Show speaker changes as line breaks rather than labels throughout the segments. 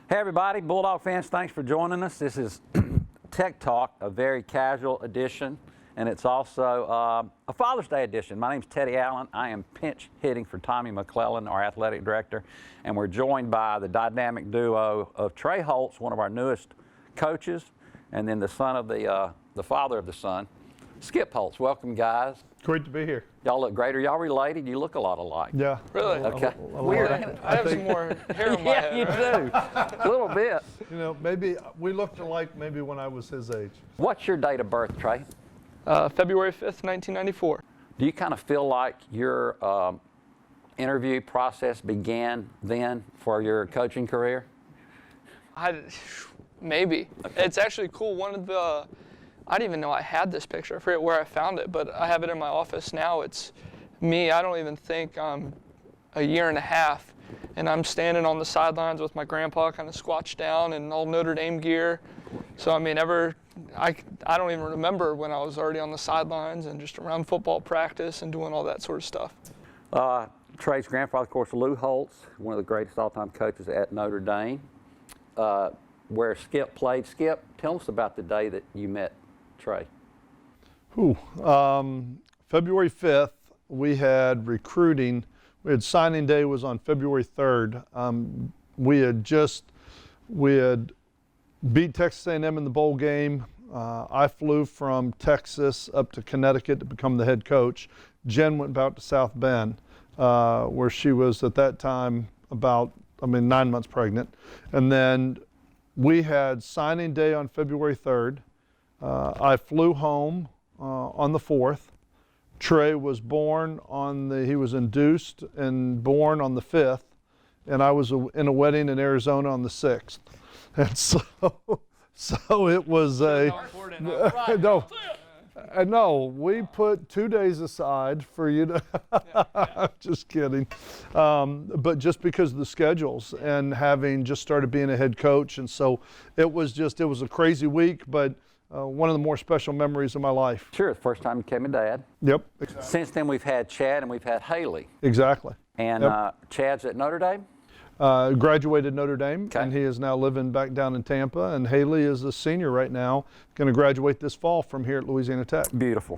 Hey everybody, Bulldog fans, thanks for joining us. This is Tech Talk, a very casual edition, and it's also a Father's Day edition. My name's Teddy Allen. I am pinch hitting for Tommy McClellan, our athletic director, and we're joined by the dynamic duo of Trey Holtz, one of our newest coaches, and then the son of the father of the son, Skip Holtz. Welcome, guys.
Great to be here.
Y'all look great. Are y'all related? You look a lot alike.
Yeah.
Really?
Okay.
Weird. I have some more hair on my head.
Yeah, you do. A little bit.
You know, maybe we looked alike maybe when I was his age.
What's your date of birth, Trey?
February 5th, 1994.
Do you kind of feel like your interview process began then for your coaching career?
Maybe. Okay. It's actually cool. I didn't even know I had this picture. I forget where I found it, but I have it in my office now. It's me. I don't even think I'm a year and a half, and I'm standing on the sidelines with my grandpa kind of squatched down in all Notre Dame gear. So, I mean, I don't even remember when I was already on the sidelines and just around football practice and doing all that sort of stuff.
Trey's grandfather, of course, Lou Holtz, one of the greatest all-time coaches at Notre Dame, where Skip played. Skip, tell us about the day that you met Trey.
February 5th, we had recruiting. Signing day was on February 3rd. We had beat Texas A&M in the bowl game. I flew from Texas up to Connecticut to become the head coach. Jen went back to South Bend, where she was at that time 9 months pregnant. And then we had signing day on February 3rd. I flew home on the 4th. Trey was born he was induced and born on the 5th, and I was in a wedding in Arizona on the 6th. And so it was no, we put 2 days aside for you to, just kidding. But just because of the schedules and having just started being a head coach. And so it was a crazy week, but one of the more special memories of my life.
Sure, the first time you became a dad.
Yep. Exactly.
Since then, we've had Chad and we've had Haley.
Exactly.
And
yep.
Chad's at Notre Dame?
Graduated Notre Dame,
okay.
And he is now living back down in Tampa. And Haley is a senior right now, going to graduate this fall from here at Louisiana Tech.
Beautiful.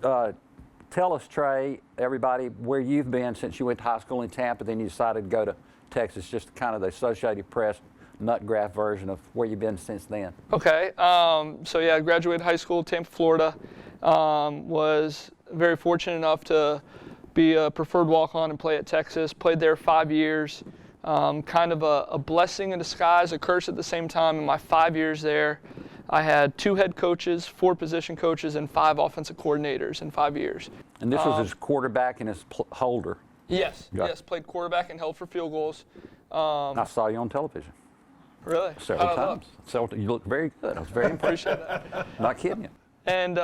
Tell us, Trey, everybody, where you've been since you went to high school in Tampa, then you decided to go to Texas, just kind of the Associated Press nut graph version of where you've been since then.
Okay, so yeah, I graduated high school, Tampa, Florida. Was very fortunate enough to be a preferred walk-on and play at Texas. Played there 5 years. Kind of a blessing in disguise, a curse at the same time. In my 5 years there, I had 2 head coaches, 4 position coaches, and 5 offensive coordinators in 5 years.
And this was his quarterback and his holder.
Yes, yes, played quarterback and held for field goals.
I saw you on television.
Really?
Several times. You look very good. I was very impressed.
Appreciate that.
Not kidding you.
And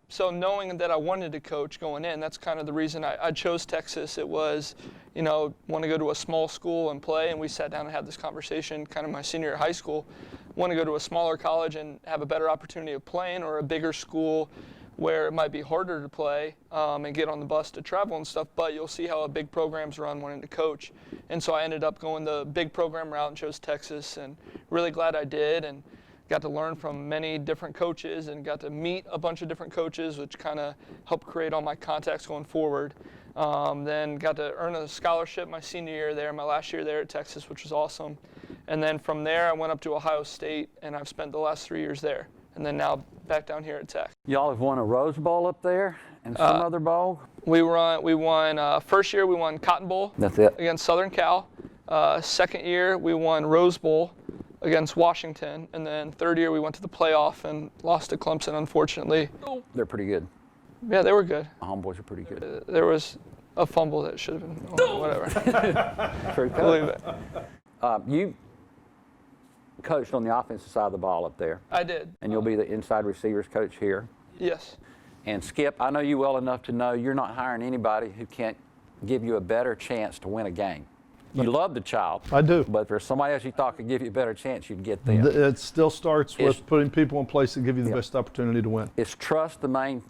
so knowing that I wanted to coach going in, that's kind of the reason I chose Texas. It was, want to go to a small school and play, and we sat down and had this conversation kind of my senior year of high school. Want to go to a smaller college and have a better opportunity of playing, or a bigger school where it might be harder to play and get on the bus to travel and stuff, but you'll see how a big program's run wanting to coach. And so I ended up going the big program route and chose Texas, and really glad I did, and got to learn from many different coaches and got to meet a bunch of different coaches, which kind of helped create all my contacts going forward. Then got to earn a scholarship my senior year there, my last year there at Texas, which was awesome. And then from there, I went up to Ohio State, and I've spent the last 3 years there. And then now back down here at Tech.
Y'all have won a Rose Bowl up there and some other bowl?
We won first year we won Cotton Bowl.
That's it.
Against Southern Cal. Second year we won Rose Bowl against Washington. And then third year we went to the playoff and lost to Clemson, unfortunately.
They're pretty good.
Yeah, they were good.
The homeboys are pretty good.
There was a fumble that should have been, whatever.
True.
Believe it.
You coached on the offensive side of the ball up there.
I did.
And you'll be the inside receivers coach here.
Yes.
And Skip, I know you well enough to know you're not hiring anybody who can't give you a better chance to win a game. You love the child.
I do.
But if there's somebody else you thought could give you a better chance, you'd get them.
It still starts with putting people in place that give you the best opportunity to win.
Is trust the main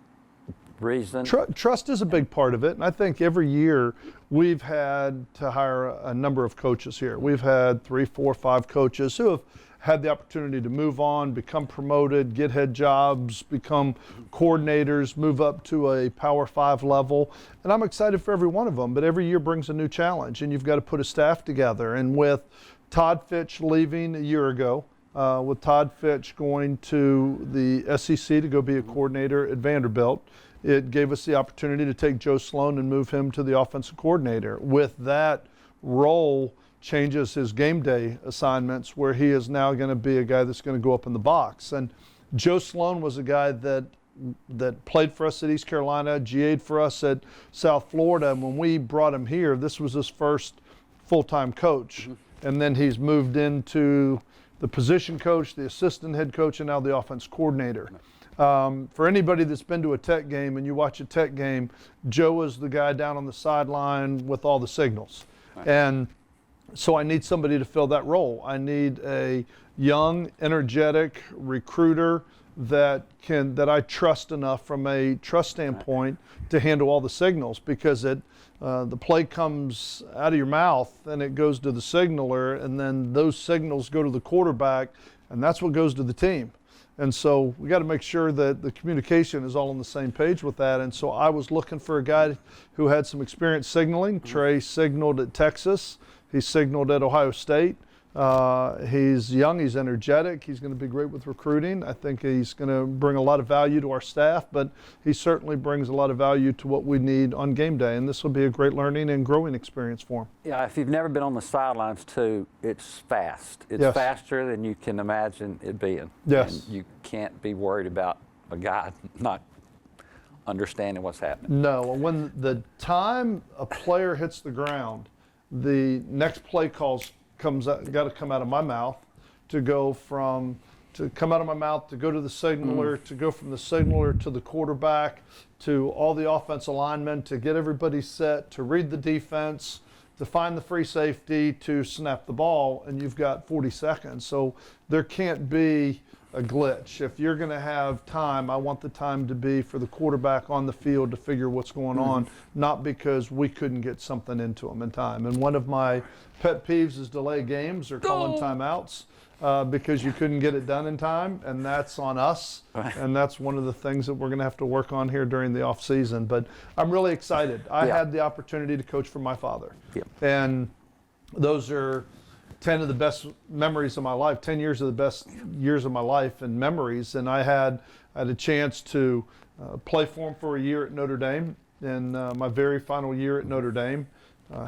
reason?
Trust is a big part of it, and I think every year we've had to hire a number of coaches here. We've had 3, 4, 5 coaches who have had the opportunity to move on, become promoted, get head jobs, become coordinators, move up to a Power 5 level, and I'm excited for every one of them, but every year brings a new challenge, and you've got to put a staff together. And with Todd Fitch leaving a year ago, with Todd Fitch going to the SEC to go be a coordinator at Vanderbilt, it gave us the opportunity to take Joe Sloane and move him to the offensive coordinator. With that role changes his game day assignments, where he is now going to be a guy that's going to go up in the box. And Joe Sloane was a guy that played for us at East Carolina, GA'd for us at South Florida. And when we brought him here, this was his first full-time coach. And then he's moved into the position coach, the assistant head coach, and now the offense coordinator. For anybody that's been to a Tech game and you watch a Tech game, Joe is the guy down on the sideline with all the signals. And so I need somebody to fill that role. I need a young, energetic recruiter that I trust enough from a trust standpoint to handle all the signals, because the play comes out of your mouth and it goes to the signaler, and then those signals go to the quarterback, and that's what goes to the team. And so we got to make sure that the communication is all on the same page with that. And so I was looking for a guy who had some experience signaling. Trey signaled at Texas. He signaled at Ohio State. He's young, he's energetic, he's going to be great with recruiting. I think he's going to bring a lot of value to our staff, but he certainly brings a lot of value to what we need on game day, and this will be a great learning and growing experience for him.
Yeah, if you've never been on the sidelines too, it's fast. It's faster than you can imagine it being.
Yes.
And you can't be worried about a guy not understanding what's happening.
No, when the time a player hits the ground, the next play calls got to come out of my mouth to come out of my mouth to go to the signaler, to go from the signaler to the quarterback, to all the offensive linemen, to get everybody set, to read the defense, to find the free safety, to snap the ball, and you've got 40 seconds. So there can't be a glitch. If you're going to have time, I want the time to be for the quarterback on the field to figure what's going on, not because we couldn't get something into them in time. And one of my pet peeves is delay games or calling timeouts because you couldn't get it done in time, and that's on us. And that's one of the things that we're going to have to work on here during the off season. But I'm really excited. I had the opportunity to coach for my father, and those are 10 of the best memories of my life, 10 years of the best years of my life and memories. And I had a chance to play for him for a year at Notre Dame, in my very final year at Notre Dame.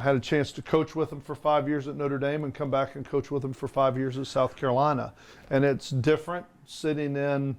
Had a chance to coach with him for 5 years at Notre Dame and come back and coach with him for 5 years at South Carolina. And it's different sitting in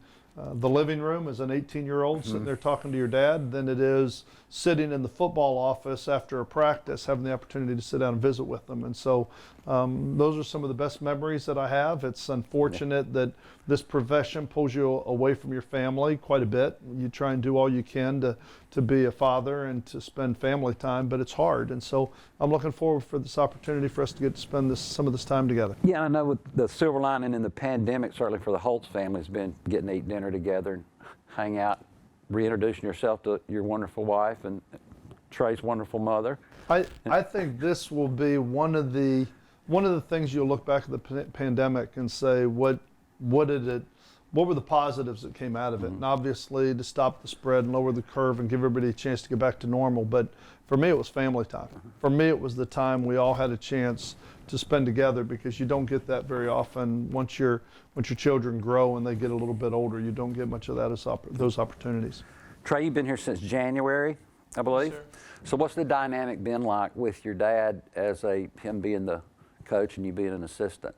the living room as an 18-year-old sitting there talking to your dad than it is sitting in the football office after a practice, having the opportunity to sit down and visit with them. And so those are some of the best memories that I have. It's unfortunate that this profession pulls you away from your family quite a bit. You try and do all you can to be a father and to spend family time, but it's hard. And so I'm looking forward for this opportunity for us to get to spend some of this time together.
Yeah, I know with the silver lining in the pandemic, certainly for the Holtz family, has been getting to eat dinner together and hang out, reintroducing yourself to your wonderful wife and Trey's wonderful mother.
I think this will be one of the things you'll look back at the pandemic and say, what were the positives that came out of it? And obviously to stop the spread and lower the curve and give everybody a chance to get back to normal. But for me, it was family time. For me, it was the time we all had a chance to spend together, because you don't get that very often. Once your children grow and they get a little bit older, you don't get much of that those opportunities.
Trey, you've been here since January, I believe.
Yes, sir.
So what's the dynamic been like with your dad as him being the coach and you being an assistant?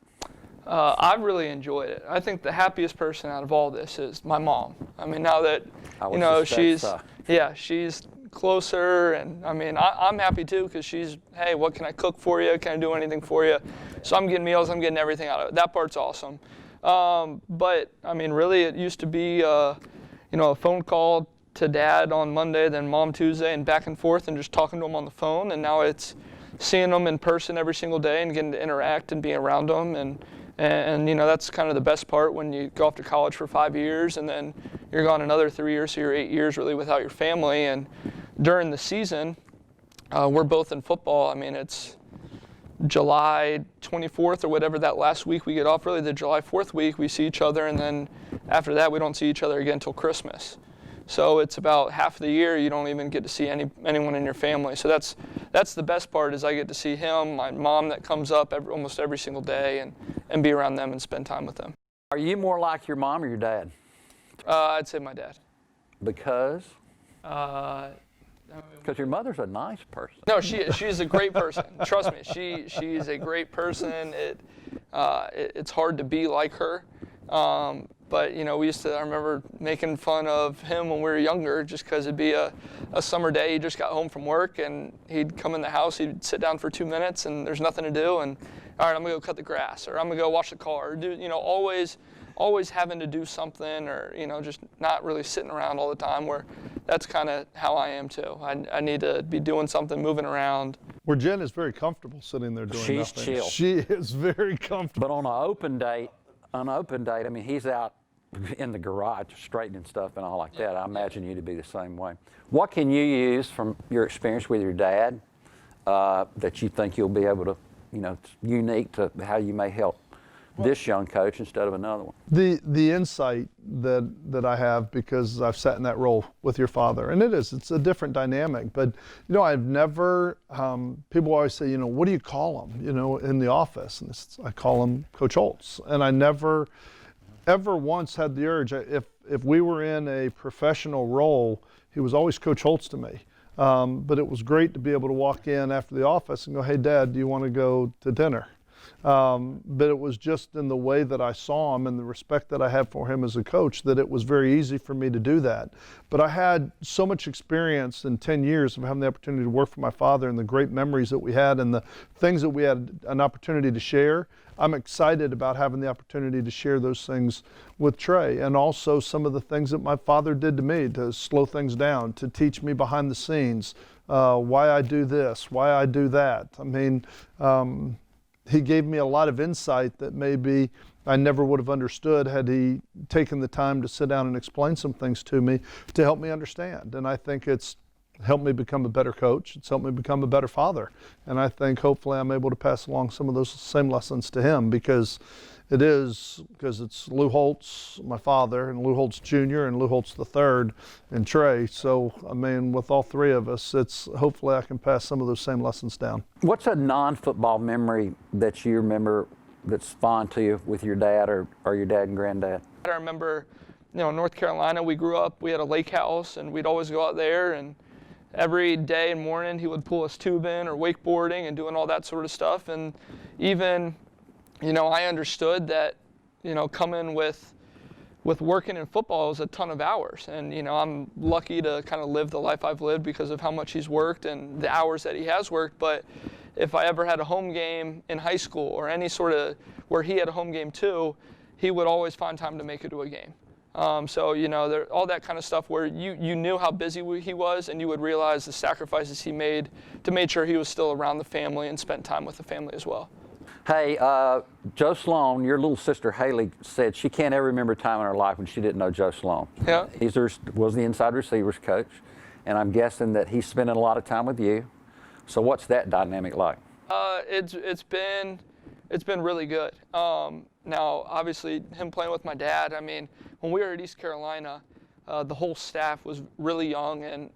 I've really enjoyed it. I think the happiest person out of all this is my mom. I mean, now that she's closer, and I mean, I'm happy too, because she's, hey, what can I cook for you? Can I do anything for you? So I'm getting meals, I'm getting everything out of it. That part's awesome. But I mean, really, it used to be, a phone call to Dad on Monday, then Mom Tuesday, and back and forth, and just talking to him on the phone. And now it's seeing them in person every single day and getting to interact and be around them. And that's kind of the best part when you go off to college for 5 years and then you're gone another 3 years, so you're 8 years really without your family. And during the season, we're both in football. I mean, it's July 24th or whatever, that last week we get off, really the July 4th week, we see each other, and then after that we don't see each other again until Christmas. So it's about half the year you don't even get to see anyone in your family. So that's the best part, is I get to see him, my mom that comes up almost every single day, and be around them and spend time with them.
Are you more like your mom or your dad?
I'd say my dad.
Because?
Because
Because your mother's a nice person.
No, she's a great person. Trust me, she's a great person. It's hard to be like her. But I remember making fun of him when we were younger, just because it'd be a summer day. He just got home from work and he'd come in the house. He'd sit down for 2 minutes and there's nothing to do. And all right, I'm gonna go cut the grass, or I'm gonna go wash the car. Or always having to do something, or just not really sitting around all the time. Where that's kind of how I am too. I need to be doing something, moving around.
Where Jen is very comfortable sitting there doing
She's
nothing.
chill.
She is very comfortable.
But on an open date, I mean, he's out in the garage straightening stuff and all like that. I imagine you to be the same way. What can you use from your experience with your dad that you think you'll be able to, unique to how you may help this young coach instead of another one?
The insight that I have, because I've sat in that role with your father, and it's a different dynamic. But I've never. People always say, what do you call him? In the office, and I call him Coach Holtz, and I never, ever once had the urge. If we were in a professional role, he was always Coach Holtz to me. But it was great to be able to walk in after the office and go, "Hey, Dad, do you want to go to dinner?" But it was just in the way that I saw him and the respect that I have for him as a coach that it was very easy for me to do that. But I had so much experience in 10 years of having the opportunity to work for my father, and the great memories that we had and the things that we had an opportunity to share. I'm excited about having the opportunity to share those things with Trey, and also some of the things that my father did to me to slow things down, to teach me behind the scenes, why I do this, why I do that. I mean, he gave me a lot of insight that maybe I never would have understood had he taken the time to sit down and explain some things to me to help me understand. And I think it's helped me become a better coach. It's helped me become a better father. And I think hopefully I'm able to pass along some of those same lessons to him, because it's Lou Holtz, my father, and Lou Holtz Jr. and Lou Holtz III and Trey. So, I mean, with all three of us, hopefully I can pass some of those same lessons down.
What's a non-football memory that you remember that's fond to you with your dad or your dad and granddad?
I remember, in North Carolina, we grew up, we had a lake house, and we'd always go out there, and every day and morning he would pull us tubing or wakeboarding and doing all that sort of stuff. And even, I understood that, coming with working in football was a ton of hours. And, I'm lucky to kind of live the life I've lived because of how much he's worked and the hours that he has worked. But if I ever had a home game in high school or any sort of where he had a home game too, he would always find time to make it to a game. So, all that kind of stuff where you knew how busy he was, and you would realize the sacrifices he made to make sure he was still around the family and spent time with the family as well.
Hey, Joe Sloane, your little sister Haley said she can't ever remember a time in her life when she didn't know Joe Sloane.
Yeah.
He was the inside receivers coach, and I'm guessing that he's spending a lot of time with you. So what's that dynamic like?
It's been really good. Now, obviously, him playing with my dad, I mean, when we were at East Carolina, the whole staff was really young, and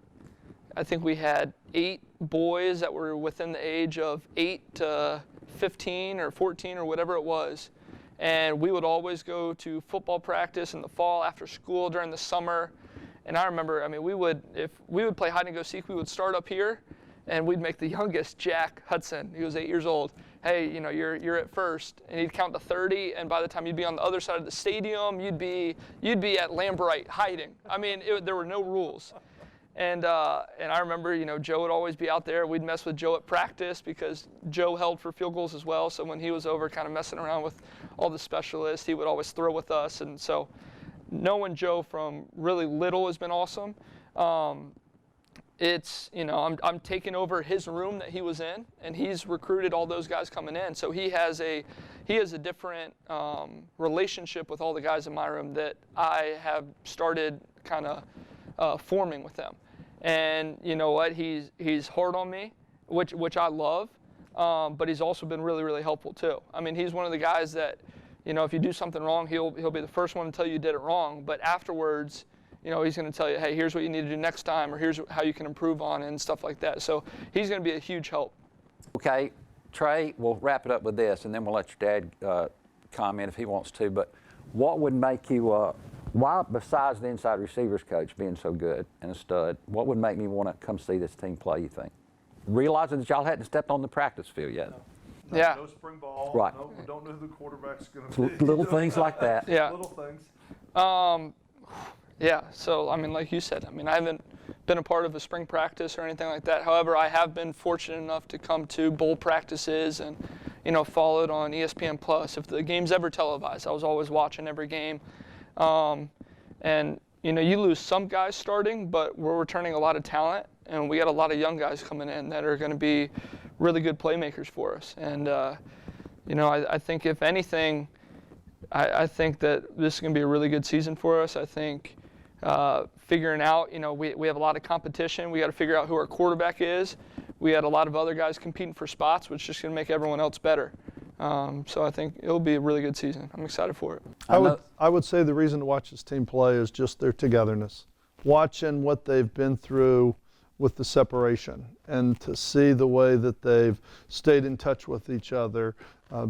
I think we had 8 boys that were within the age of 8 to 15 or 14 or whatever it was. And we would always go to football practice in the fall, after school, during the summer. And I remember, I mean, if we would play hide and go seek, we would start up here, and we'd make the youngest, Jack Hudson, he was 8 years old. Hey, you're at first, and he'd count to 30, and by the time you'd be on the other side of the stadium, you'd be at Lambright hiding. I mean, there were no rules. And I remember, Joe would always be out there. We'd mess with Joe at practice because Joe held for field goals as well. So when he was over kind of messing around with all the specialists, he would always throw with us. And so knowing Joe from really little has been awesome. I'm taking over his room that he was in, and he's recruited all those guys coming in. So he has a he has a different relationship with all the guys in my room that I have started kind of forming with them. And you know what? He's hard on me, which I love, but he's also been really, really helpful too. I mean, he's one of the guys that, you know, if you do something wrong, he'll be the first one to tell you did it wrong. But afterwards, you know, he's going to tell you, hey, here's what you need to do next time, or here's how you can improve on it and stuff like that. So he's going to be a huge help.
Okay, Trey, we'll wrap it up with this, and then we'll let your dad comment if he wants to. But what would make you, why, besides the inside receivers coach being so good and a stud, what would make me want to come see this team play, you think? Realizing that y'all hadn't stepped on the practice field yet.
No,
Yeah.
No spring ball.
Right.
No, we don't know who the quarterback's going to be.
Little things like that.
Yeah.
Little things.
Yeah, so I mean, like you said, I mean, I haven't been a part of a spring practice or anything like that. However, I have been fortunate enough to come to bowl practices and, you know, followed on ESPN Plus. If the game's ever televised, I was always watching every game. And, you know, you lose some guys starting, but we're returning a lot of talent, and we got a lot of young guys coming in that are going to be really good playmakers for us. And, you know, I think if anything, I think that this is going to be a really good season for us. I think figuring out, you know, we have a lot of competition. We got to figure out who our quarterback is. We had a lot of other guys competing for spots, which is just going to make everyone else better. So I think it'll be a really good season. I'm excited for it.
I would say the reason to watch this team play is just their togetherness. Watching what they've been through with the separation, and to see the way that they've stayed in touch with each other,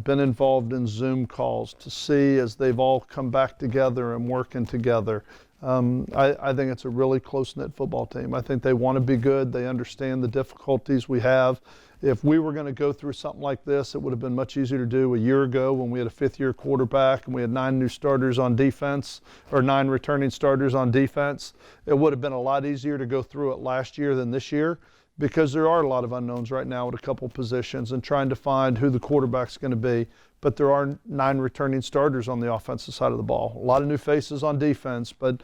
been involved in Zoom calls, to see as they've all come back together and working together. I think it's a really close-knit football team. I think they want to be good. They understand the difficulties we have. If we were going to go through something like this, it would have been much easier to do a year ago when we had a fifth-year quarterback and we had 9 new starters on defense, or 9 returning starters on defense. It would have been a lot easier to go through it last year than this year, because there are a lot of unknowns right now at a couple positions and trying to find who the quarterback's going to be. But there are 9 returning starters on the offensive side of the ball. A lot of new faces on defense, but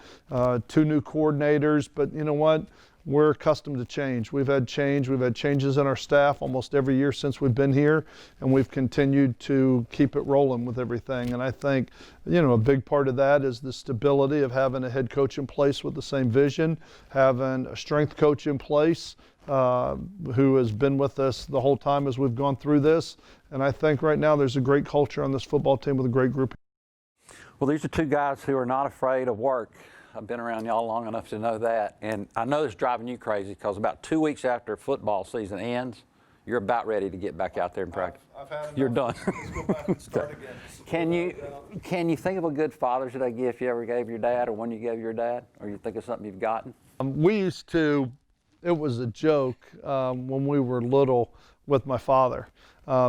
2 new coordinators. But you know what? We're accustomed to change. We've had change. We've had changes in our staff almost every year since we've been here, and we've continued to keep it rolling with everything. And I think, you know, a big part of that is the stability of having a head coach in place with the same vision, having a strength coach in place who has been with us the whole time as we've gone through this. And I think right now there's a great culture on this football team with a great group.
Well, these are 2 guys who are not afraid of work. I've been around y'all long enough to know that. And I know it's driving you crazy, because about 2 weeks after football season ends, you're about ready to get back out there and practice.
I've had enough.
You're done.
Let's go back and start again.
Can you think of a good Father's Day gift you ever gave your dad, or one you gave your dad, or you think of something you've gotten?
We used to, it was a joke when we were little with my father,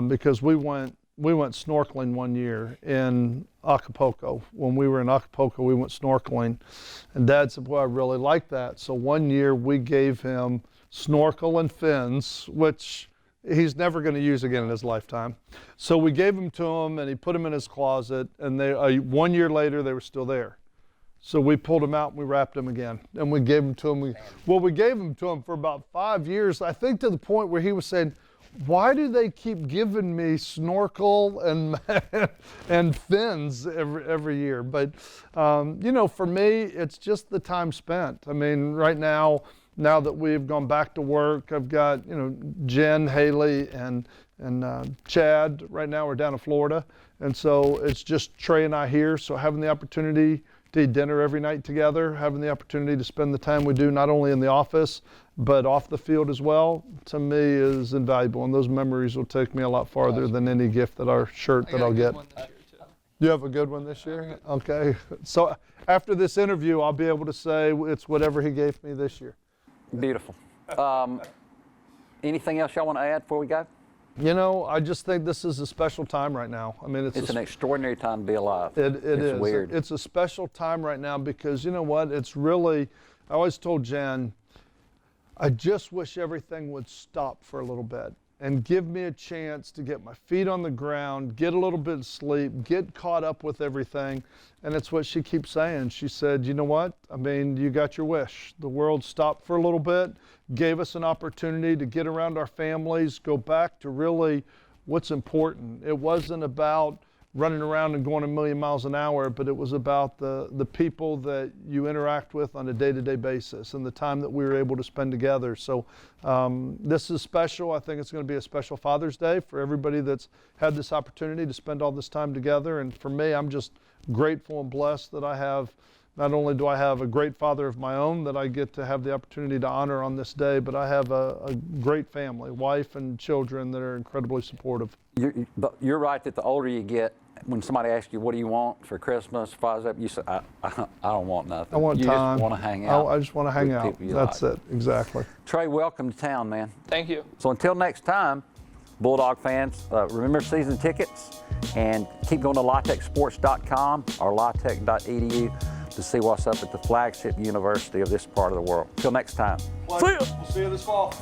because we went snorkeling one year in Acapulco. When we were in Acapulco, we went snorkeling, and Dad said, "Well, I really like that." So one year we gave him snorkel and fins, which he's never going to use again in his lifetime. So we gave them to him, and he put them in his closet, and 1 year later they were still there. So we pulled them out and we wrapped them again, and we gave them to him. We gave them to him for about 5 years, I think, to the point where he was saying, "Why do they keep giving me snorkel and and fins every year?" But you know, for me, it's just the time spent. I mean, right now that we've gone back to work, I've got, you know, Jen, Haley, and Chad. Right now we're down in Florida, and so it's just Trey and I here. So having the opportunity to eat dinner every night together, having the opportunity to spend the time we do not only in the office but off the field as well, to me is invaluable, and those memories will take me a lot farther than any gift that I'll get. You have a good one this year? Okay. So after this interview, I'll be able to say it's whatever he gave me this year.
Beautiful. Anything else y'all want to add before we go?
You know, I just think this is a special time right now. I mean,
It's an extraordinary time to be alive.
It is.
Weird.
It's a special time right now because, you know what, it's really, I always told Jen, I just wish everything would stop for a little bit and give me a chance to get my feet on the ground, get a little bit of sleep, get caught up with everything. And it's what she keeps saying. She said, you know what? I mean, you got your wish. The world stopped for a little bit, gave us an opportunity to get around our families, go back to really what's important. It wasn't about running around and going a million miles an hour, but it was about the people that you interact with on a day-to-day basis and the time that we were able to spend together. So this is special. I think it's going to be a special Father's Day for everybody that's had this opportunity to spend all this time together. And for me, I'm just grateful and blessed that I have, not only do I have a great father of my own that I get to have the opportunity to honor on this day, but I have a great family, wife and children that are incredibly supportive.
You're right that the older you get, when somebody asks you, what do you want for Christmas, Father's Day, you say, I don't want nothing.
I want
you
time.
just want to hang out.
I just want to hang
with
out.
people you
That's
like.
it, exactly.
Trey, welcome to town, man.
Thank you.
So until next time, Bulldog fans, remember season tickets and keep going to latexsports.com or latech.edu to see what's up at the flagship university of this part of the world. Till next time. See ya.
We'll see you this fall.